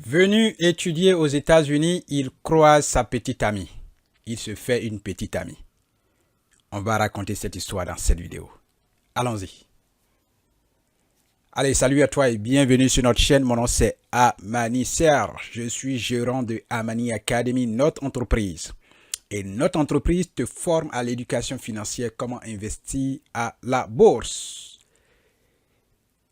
Venu étudier aux États-Unis, il croise sa petite amie. Il se fait une petite amie. On va raconter cette histoire dans cette vidéo. Allons-y. Allez, salut à toi et bienvenue sur notre chaîne. Mon nom c'est Amani Serge. Je suis gérant de Amani Academy, notre entreprise. Et notre entreprise te forme à l'éducation financière, comment investir à la bourse.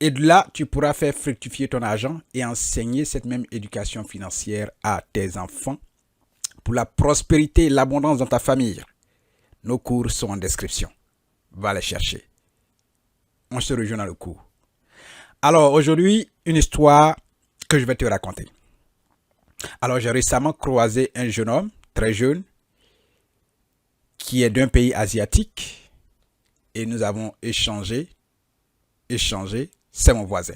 Et de là, tu pourras faire fructifier ton argent et enseigner cette même éducation financière à tes enfants pour la prospérité et l'abondance dans ta famille. Nos cours sont en description. Va les chercher. On se rejoint dans le cours. Alors, aujourd'hui, une histoire que je vais te raconter. Alors, j'ai récemment croisé un jeune homme, très jeune, qui est d'un pays asiatique. Et nous avons échangé. C'est mon voisin.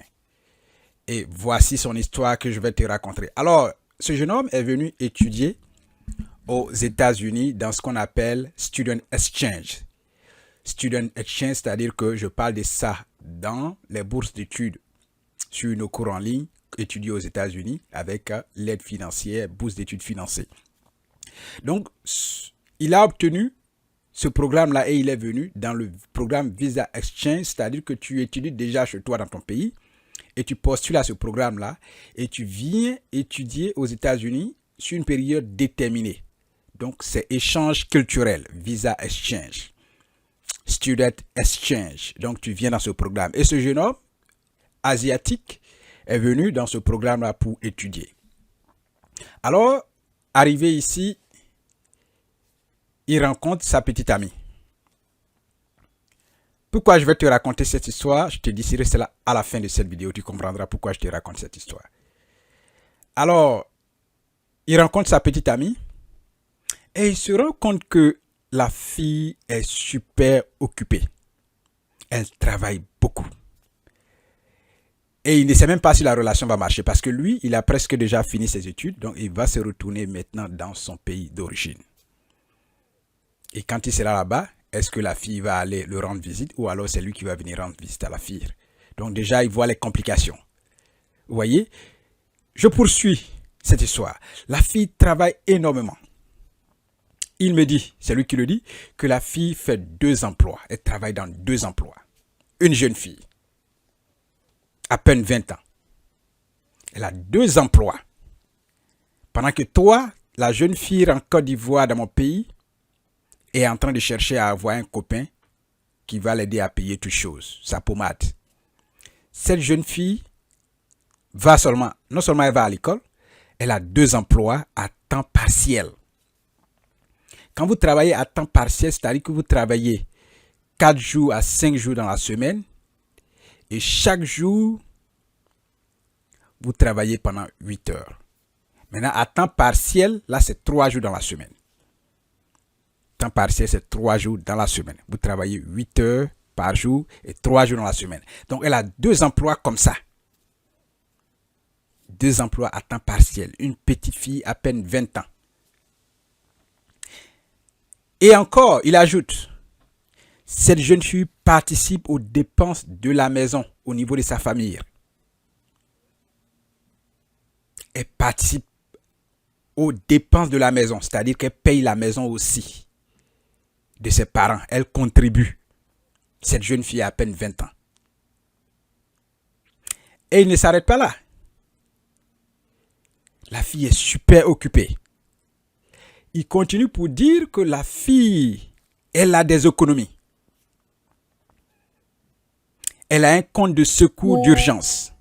Et voici son histoire que je vais te raconter. Alors, ce jeune homme est venu étudier aux États-Unis dans ce qu'on appelle Student Exchange. Student Exchange, c'est-à-dire que je parle de ça dans les bourses d'études sur nos cours en ligne étudiés aux États-Unis avec l'aide financière, bourse d'études financée. Donc, il a obtenu ce programme-là et il est venu dans le programme Visa Exchange, c'est-à-dire que tu étudies déjà chez toi dans ton pays et tu postules à ce programme-là et tu viens étudier aux États-Unis sur une période déterminée. Donc, c'est échange culturel, Visa Exchange, Student Exchange. Donc, tu viens dans ce programme. Et ce jeune homme asiatique est venu dans ce programme-là pour étudier. Alors, arrivé ici, il rencontre sa petite amie. Pourquoi je vais te raconter cette histoire? Je te dirai cela à la fin de cette vidéo. Tu comprendras pourquoi je te raconte cette histoire. Alors, il rencontre sa petite amie et il se rend compte que la fille est super occupée. Elle travaille beaucoup. Et il ne sait même pas si la relation va marcher parce que lui, il a presque déjà fini ses études. Donc, il va se retourner maintenant dans son pays d'origine. Et quand il sera là-bas, est-ce que la fille va aller le rendre visite ou alors c'est lui qui va venir rendre visite à la fille? Donc déjà, il voit les complications. Vous voyez? Je poursuis cette histoire. La fille travaille énormément. Il me dit, c'est lui qui le dit, que la fille fait 2 emplois. Elle travaille dans 2 emplois. Une jeune fille, à peine 20 ans. Elle a 2 emplois. Pendant que toi, la jeune fille en Côte d'Ivoire, dans mon pays, est en train de chercher à avoir un copain qui va l'aider à payer toutes choses, sa pommade. Cette jeune fille non seulement elle va à l'école, elle a 2 emplois à temps partiel. Quand vous travaillez à temps partiel, c'est-à-dire que vous travaillez 4 jours à 5 jours dans la semaine et chaque jour, vous travaillez pendant 8 heures. Maintenant, à temps partiel, là, c'est 3 jours dans la semaine. Temps partiel, c'est 3 jours dans la semaine. Vous travaillez 8 heures par jour et 3 jours dans la semaine. Donc, elle a 2 emplois comme ça. 2 emplois à temps partiel. Une petite fille à peine 20 ans. Et encore, il ajoute, cette jeune fille participe aux dépenses de la maison au niveau de sa famille. Elle participe aux dépenses de la maison, c'est-à-dire qu'elle paye la maison aussi de ses parents. Elle contribue. Cette jeune fille a à peine 20 ans. Et il ne s'arrête pas là. La fille est super occupée. Il continue pour dire que la fille, elle a des économies. Elle a un compte de secours d'urgence.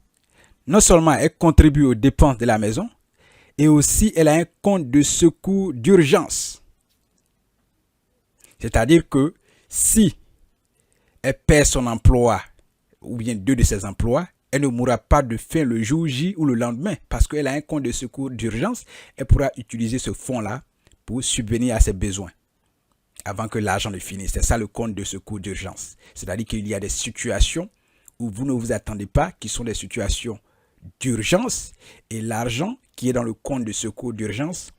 Non seulement elle contribue aux dépenses de la maison, et aussi elle a un compte de secours d'urgence. C'est-à-dire que si elle perd son emploi, ou bien 2 de ses emplois, elle ne mourra pas de faim le jour J ou le lendemain, parce qu'elle a un compte de secours d'urgence, elle pourra utiliser ce fonds-là pour subvenir à ses besoins avant que l'argent ne finisse. C'est ça le compte de secours d'urgence. C'est-à-dire qu'il y a des situations où vous ne vous attendez pas, qui sont des situations d'urgence, et l'argent qui est dans le compte de secours d'urgence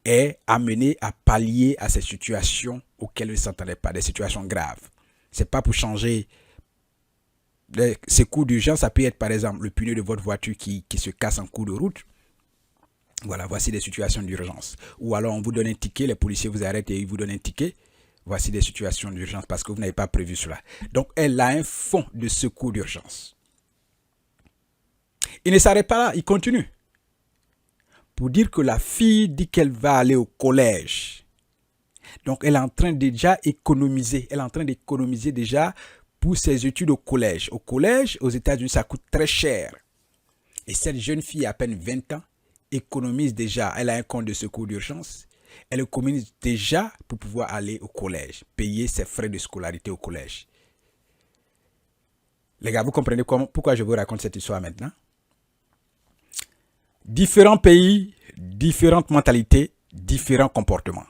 est amené à pallier à ces situations auxquelles vous ne s'attendez pas, des situations graves. Ce n'est pas pour changer Ces cours d'urgence, ça peut être par exemple le pneu de votre voiture qui se casse en cours de route. Voilà, voici des situations d'urgence. Ou alors on vous donne un ticket, les policiers vous arrêtent et ils vous donnent un ticket. Voici des situations d'urgence parce que vous n'avez pas prévu cela. Donc elle a un fonds de secours d'urgence. Il ne s'arrête pas là, il continue. Pour dire que la fille dit qu'elle va aller au collège. Donc elle est en train déjà économiser. Elle est en train d'économiser déjà pour ses études au collège. Au collège, aux États-Unis, ça coûte très cher. Et cette jeune fille, à peine 20 ans, économise déjà. Elle a un compte de secours d'urgence. Elle économise déjà pour pouvoir aller au collège, payer ses frais de scolarité au collège. Les gars, vous comprenez pourquoi je vous raconte cette histoire maintenant? Différents pays, différentes mentalités, différents comportements.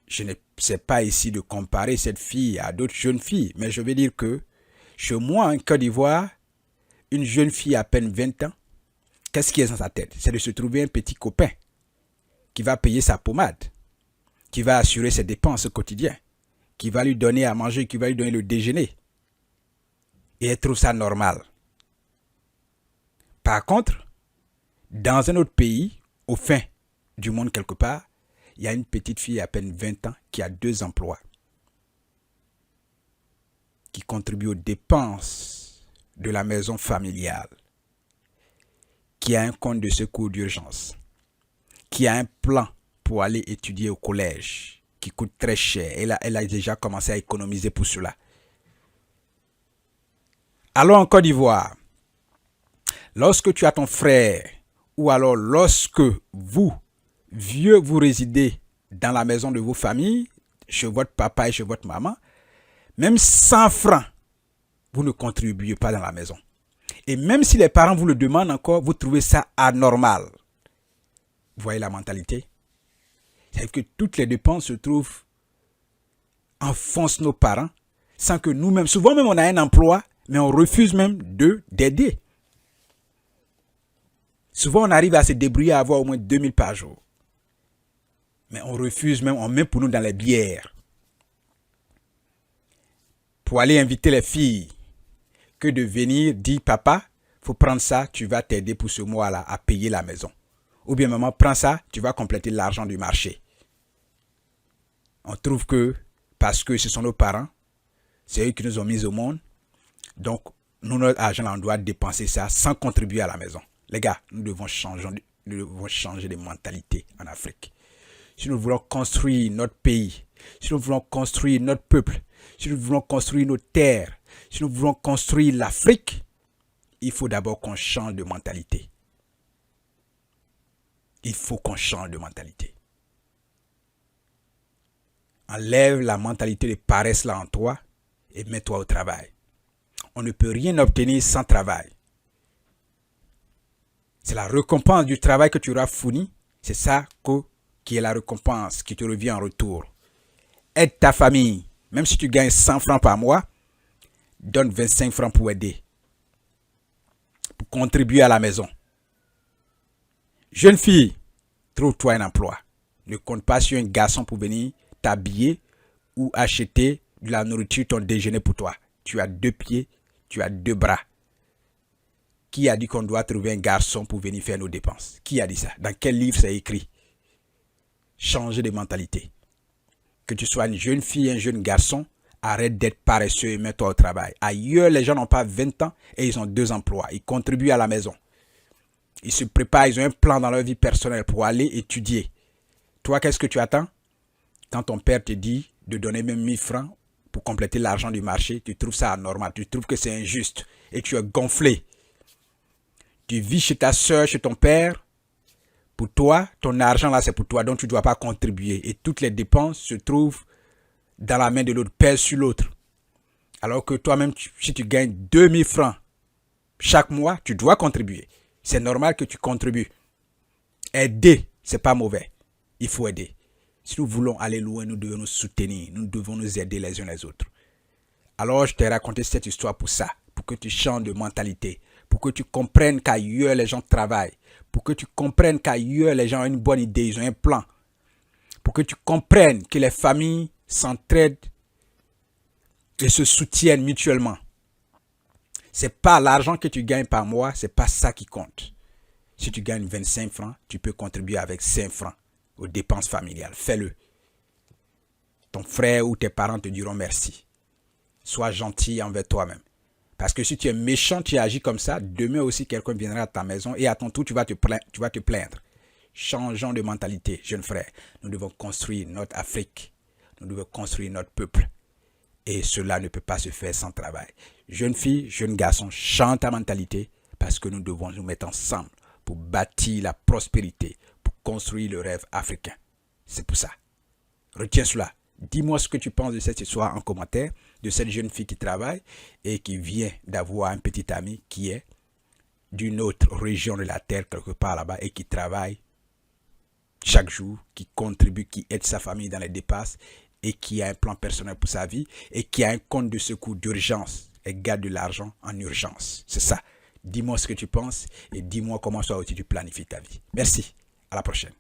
Je ne sais pas ici de comparer cette fille à d'autres jeunes filles, mais je vais dire que chez moi, en Côte d'Ivoire, une jeune fille à peine 20 ans, qu'est-ce qui est dans sa tête? C'est de se trouver un petit copain qui va payer sa pommade, qui va assurer ses dépenses quotidiennes, qui va lui donner à manger, qui va lui donner le déjeuner. Et elle trouve ça normal. Par contre, dans un autre pays, au fin du monde quelque part, il y a une petite fille à peine 20 ans qui a 2 emplois, qui contribue aux dépenses de la maison familiale, qui a un compte de secours d'urgence, qui a un plan pour aller étudier au collège, qui coûte très cher. Elle a déjà commencé à économiser pour cela. Alors en Côte d'Ivoire, lorsque tu as ton frère, ou alors lorsque vous, vieux, vous résidez dans la maison de vos familles, chez votre papa et chez votre maman, même 100 francs, vous ne contribuez pas dans la maison. Et même si les parents vous le demandent encore, vous trouvez ça anormal. Vous voyez la mentalité? C'est que toutes les dépenses se trouvent, enfoncent nos parents, sans que nous-mêmes, souvent même on a un emploi, mais on refuse même d'aider. Souvent on arrive à se débrouiller à avoir au moins 2000 par jour. Mais on refuse même, on met pour nous dans les bières. Pour aller inviter les filles, que de venir dire papa, faut prendre ça, tu vas t'aider pour ce mois-là à payer la maison. Ou bien maman, prends ça, tu vas compléter l'argent du marché. On trouve que parce que ce sont nos parents, c'est eux qui nous ont mis au monde, donc nous, notre argent, on doit dépenser ça sans contribuer à la maison. Les gars, nous devons changer de mentalité en Afrique. Si nous voulons construire notre pays, si nous voulons construire notre peuple, si nous voulons construire nos terres, si nous voulons construire l'Afrique, il faut d'abord qu'on change de mentalité. Il faut qu'on change de mentalité. Enlève la mentalité de paresse là en toi et mets-toi au travail. On ne peut rien obtenir sans travail. C'est la récompense du travail que tu auras fourni. C'est ça qui est la récompense qui te revient en retour. Aide ta famille. Même si tu gagnes 100 francs par mois, donne 25 francs pour aider. Pour contribuer à la maison. Jeune fille, trouve-toi un emploi. Ne compte pas sur un garçon pour venir t'habiller ou acheter de la nourriture, ton déjeuner pour toi. Tu as 2 pieds, tu as 2 bras. Qui a dit qu'on doit trouver un garçon pour venir faire nos dépenses? Qui a dit ça? Dans quel livre c'est écrit? Changer de mentalité. Que tu sois une jeune fille, un jeune garçon, arrête d'être paresseux et mets-toi au travail. Ailleurs, les gens n'ont pas 20 ans et ils ont 2 emplois. Ils contribuent à la maison. Ils se préparent, ils ont un plan dans leur vie personnelle pour aller étudier. Toi, qu'est-ce que tu attends? Quand ton père te dit de donner même 1000 francs pour compléter l'argent du marché, tu trouves ça anormal, tu trouves que c'est injuste et tu es gonflé. Tu vis chez ta soeur, chez ton père. Pour toi, ton argent là, c'est pour toi, donc tu ne dois pas contribuer. Et toutes les dépenses se trouvent dans la main de l'autre, pèsent sur l'autre. Alors que toi-même, si tu gagnes 2000 francs chaque mois, tu dois contribuer. C'est normal que tu contribues. Aider, c'est pas mauvais. Il faut aider. Si nous voulons aller loin, nous devons nous soutenir. Nous devons nous aider les uns les autres. Alors, je t'ai raconté cette histoire pour ça. Pour que tu changes de mentalité. Pour que tu comprennes qu'ailleurs, les gens travaillent. Pour que tu comprennes qu'ailleurs, les gens ont une bonne idée. Ils ont un plan. Pour que tu comprennes que les familles s'entraident et se soutiennent mutuellement. C'est pas l'argent que tu gagnes par mois, c'est pas ça qui compte. Si tu gagnes 25 francs, tu peux contribuer avec 5 francs aux dépenses familiales. Fais-le. Ton frère ou tes parents te diront merci. Sois gentil envers toi-même. Parce que si tu es méchant, tu agis comme ça, demain aussi quelqu'un viendra à ta maison et à ton tour, tu vas te plaindre. Changeons de mentalité, jeunes frères. Nous devons construire notre Afrique. Nous devons construire notre peuple. Et cela ne peut pas se faire sans travail. Jeunes filles, jeunes garçons, change ta mentalité parce que nous devons nous mettre ensemble pour bâtir la prospérité, pour construire le rêve africain. C'est pour ça. Retiens cela. Dis-moi ce que tu penses de cette histoire en commentaire, de cette jeune fille qui travaille et qui vient d'avoir un petit ami qui est d'une autre région de la terre, quelque part là-bas, et qui travaille chaque jour, qui contribue, qui aide sa famille dans les dépenses et qui a un plan personnel pour sa vie et qui a un compte de secours d'urgence et garde de l'argent en urgence. C'est ça. Dis-moi ce que tu penses et dis-moi comment toi aussi tu planifies ta vie. Merci. À la prochaine.